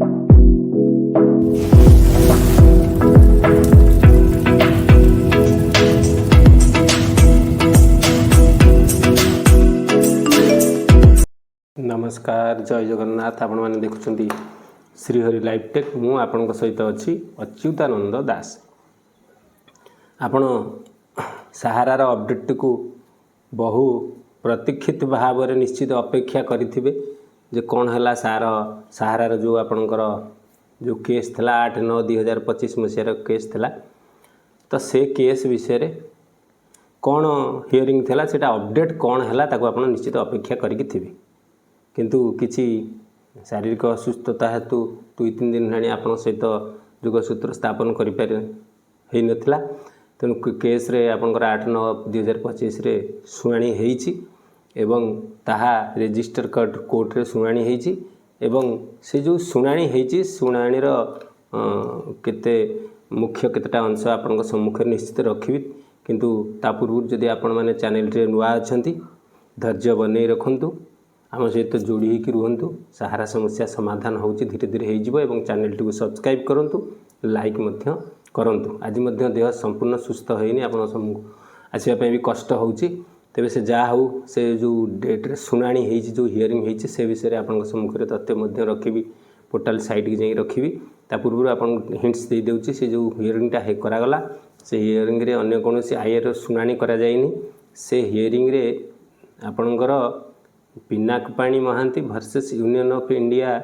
नमस्कार जय जगन्नाथ आपण मैंने देखुं श्रीहरि लाइव टेक मु आपण सहित अच्छी अच्युतानंद दास। आपण सहारार अपडेट को बहु प्रतीक्षित भाव में निश्चित अपेक्षा करेंगे जे कौन है सहारार जो आपणकर जो केस थिला 8/9/2025 मसीहार केस थिला तो से केस विषय कौन हियरिंग थिला सेटा अपडेट कौन है ताको आपण निश्चित अपेक्षा करिक थिबे किंतु किसी शारीरिक असुस्थता हेतु 2-3 दिन हेनी आपण सहित जोगसूत्र स्थापन करिपारे हेई नथिला तेणु केस रे आपणकर 8/9/2025 रे सुनानी हेइची एवं ताहा रजिस्टर कोर्ट रे सुनानी हेइची एवं से जो सुनानी हेइची सुनानी रो केते मुख्य केतेटा अंश आपणक सम्मुख निश्चित रखिबी किंतु ता पूर्व जदि आपण माने चैनल रे नुआ अछंती धैर्य बनै रखंतु आम सहित जोड़ी होकर रुहतु सहारा समस्या समाधान होची धीरे धीरे हो एवं चैनल टी सब्सक्राइब करूँ लाइक करूँ आज देह संपूर्ण सुस्थ होनी आप आसवाई भी कष्ट होची तेबे से जहाँ हो से जो डेट्रे शुणाणी हो जो हियरिंग होती से विषय आप सम्मुखें तथ्य रखी पोर्टाल साइट की जाई रखी ता पूर्व आप हिंट्स दे देउची से जो हियरिंगटा करागला से हियरिंग रे अन्य कौन आईर शुणाणी करा जाइनी से हियरिंग रे आपणकर Pinakpani Mohanty versus Union of India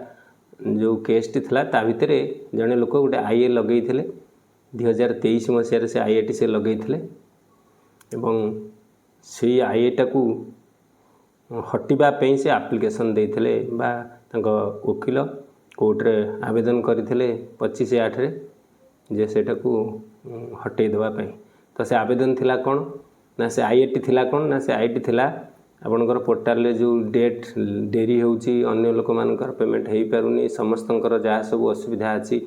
जो केसटी थिला ता भितर जड़े लोक गोटे आईए लगे 2023 मसीह से आईएटी से लगे एवं से आईएटा को हटिबा से एप्लिकेशन देते बा वकील कोर्ट रे आवेदन करते 25/8 रे जे सेटा को हटई देवाई तो से आवेदन थिला कौन ना से आईएटी थिला कौन ना से आईटी थिला आपणकर पोर्टाल जो डेट डेरी होची अन्य लोक मानकर पेमेंट हो पारुनी समस्तंकर जहाँ सब असुविधा अच्छी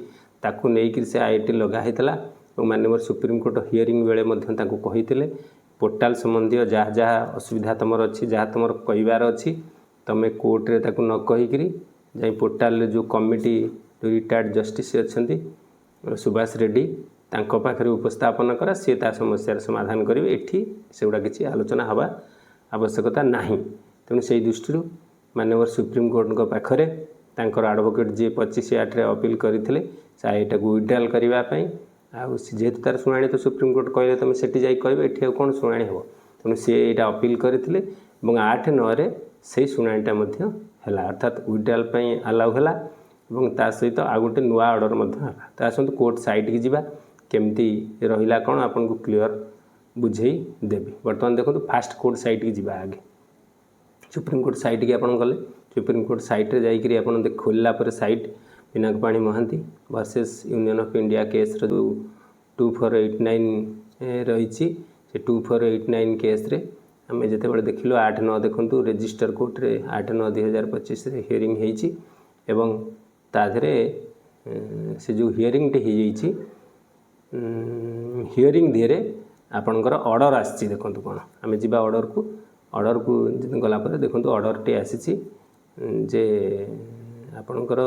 ताकू नहीं से आईटी लगा होता और माननीय सुप्रीम कोर्ट हियरिंग बेले कही पोर्टाल संबंधी जहाँ जहाँ असुविधा तुमर अच्छी जहाँ तुम कहबार अच्छी तुम कोर्ट रे ताकू न कहीकि जाई पोर्टाल जो कमिटी जो रिटायर्ड जस्टिस अच्छा सुभाष रेड्डी तांको पाखरे उपस्थापन करा सी ता समस्यार समाधान करेंगे एठी सेगुड़ा किसी आलोचना हवा आवश्यकता नहीं तेणु से दृष्टि माननीय सुप्रीम कोर्ट पाखरे तांकर एडवोकेट जी 25/8 रे अपील करते आईटा को विड्रॉल करने जेहेतु तार शुणाणी तो सुप्रीम कोर्ट कहले तुम सेठी जाई कहबे एठी कौन शुणाणी हो तेणु सी एटा अपील करते 8/9 रे से शुणाणीटा मध्य हैला अर्थात विड्रॉल पई अलाउ हैला एवं ता सहित आ गोटे नुआ ऑर्डर मध्य हैला ता सहित कोर्ट साइट की जिबा केमती रहिला कौन आपन को क्लियर बुझे देवी बर्तमान देखो फास्ट कोर्ट साइट की जीवा आगे सुप्रीम कोर्ट साइट की आपन गले सुप्रीम कोर्ट साइट रे जाइकरी आपन खोलला पर site Pinakpani Mohanty versus Union of India case रे 2489 रही से 2489 केस रे आम जिते देखिलु 8/9 देखु रजिस्टर कोर्ट रे 8/9/2025 रे हियरिंग होईची एवं ताधरे से जो हियरिंग टे होईची हियरिंग धीरे आपणकर ऑर्डर आसी देखो कौन आम जा ऑर्डर को गलापर देखो ऑर्डर टे आसी जे आपणकर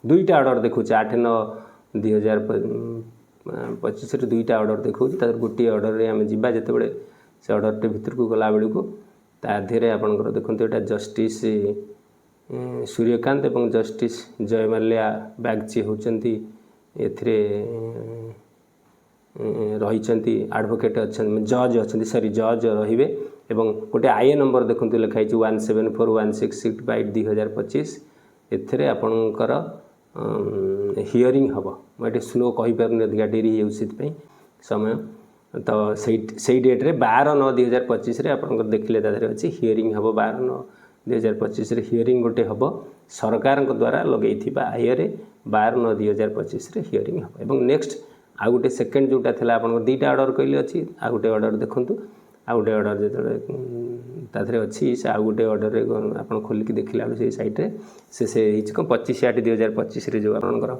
2टा ऑर्डर देखो 8/9/2025 रे 2टा ऑर्डर देखो गोटे ऑर्डर रे आम जा जिते से ऑर्डर टे भीतर को गला बेलू ता देहरे आपणकर देखो यहाँ जस्टिस सूर्यकांत एवं जस्टिस जयमाल्या बागची होचंती एथिरे रही एडवोकेट अच्छा जज अच्छा सॉरी जज रे एवं गोटे आईए नंबर देखो लिखाई 174166/2025 एथिरे आपणकर हियरिंग हम मुझे स्लो कहीपर अधिका डेरी हो समय तो से डेट्रे 12/9/2025 रे आपणकर देखिले अच्छी हियरिंग हम 12/9/2025 रे हियरिंग गोटे हम सरकार द्वारा लगे आईए 12/9/2025 रे हियरिंग हम एवं नेक्स्ट आ गोटे सेकेंड जोटा था आप 2टा ऑर्डर कहले अच्छी आ गोटे ऑर्डर देखूँ आ गोटे ऑर्डर जो अच्छी से आ गोटे ऑर्डर आप खोलिक देखला से सैट्रे से 25/8/2025 जो आपंकर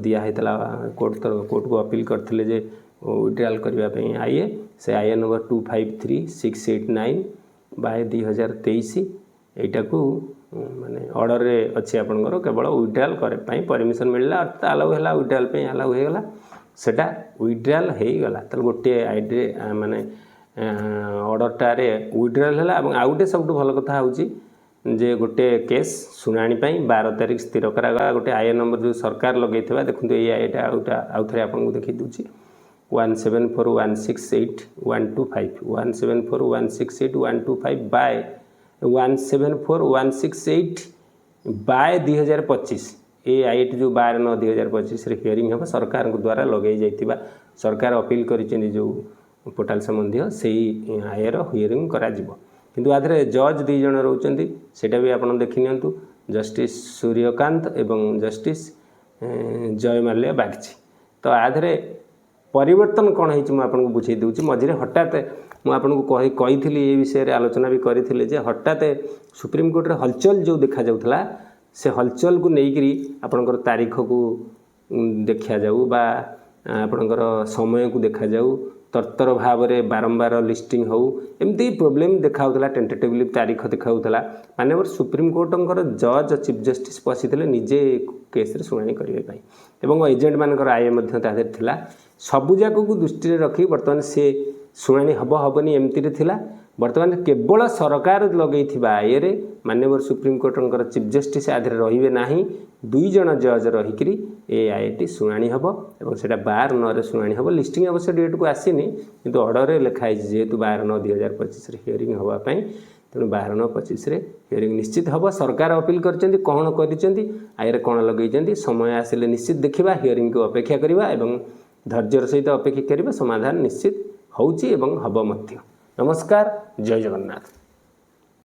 दिहता कोर्ट को अपील करते जे विड्रॉल करने आईए से आईए नंबर 253689/2023 यटा को माने ऑर्डर रे अच्छी आपनकर केवल विड्रॉल करे पई परमिशन मिलला अर्थात अलाउ हैला विड्रॉल पे अलाउ हे गला सेटा विड्रॉल हे गला त गोटे आईडी माने ऑर्डर टारे विड्रॉल हैला एवं आउटे सबटु भल कथा होची जे गोटे केस सुनानी पई 12 तारिख स्थिर करा गला गोटे आईए नंबर जो सरकार लगेइथबा देखुंतु ए आईटा आउथरे आपन को देखि दुची 174168 125 174168 125 बाय 174168 बाय 2025 ए आईट जो 12/9/2025 रे हियरिंग हम सरकार को द्वारा लगे जाइतिबा सरकार अपील करिसेंदी जो पोर्टल संबंधी सेही आईर हियरिंग करा जिवो किंतु आधरे जज 2 जण रहउचंदी सेटा भी आपण देखि नियंतु जस्टिस सूर्यकांत एवं जस्टिस जयमाल्या बागची तो आधरे परिवर्तन कौन है आपको बुझे दूसरी मझे हठात मुझे आपको कही ये विषय में आलोचना भी करते जे हठात सुप्रीम कोर्ट रे हलचल जो देखा जाऊला से हलचल को लेकिन आपणकर तारीख को देखा जाऊ बा आपणकर समय को देखा जाऊ तर्तर भाव में बारंबार लिस्टिंग हो एमती प्रोब्लेम देखा टेंटेटिवली तारीख देखा मानव सुप्रीम कोर्टर जज चीफ जस्टिस पशिले निजे केस शुणी करने एजेंट मानकर आय था सबुजाक को दृष्टि रखी बर्तमान से शुणी हम हेनी एमती बर्तमान केवल सरकार लगे आय मानव सुप्रीम कोर्टर चीफ जस्टिस आधे रे ना 2 जण जज रहीकि ए आईटी शुणी हम और से 12/9 शुणी हम लिस्टिंग अवश्य डेट को आसीनी किंतु ऑर्डर में लिखाई जेहेतु 12/9/2025 हियरिंग हाँपाई तेणु 12/9/25 हियरिंग निश्चित हम सरकार अपील कर कौन कर आईर कौन लगे समय आसिले निश्चित देखा हियरिंग को अपेक्षा करवा और धैर्यर सहित अपेक्षा करवा समाधान निश्चित होउची एवं हब मध्य। नमस्कार, जय जगन्नाथ।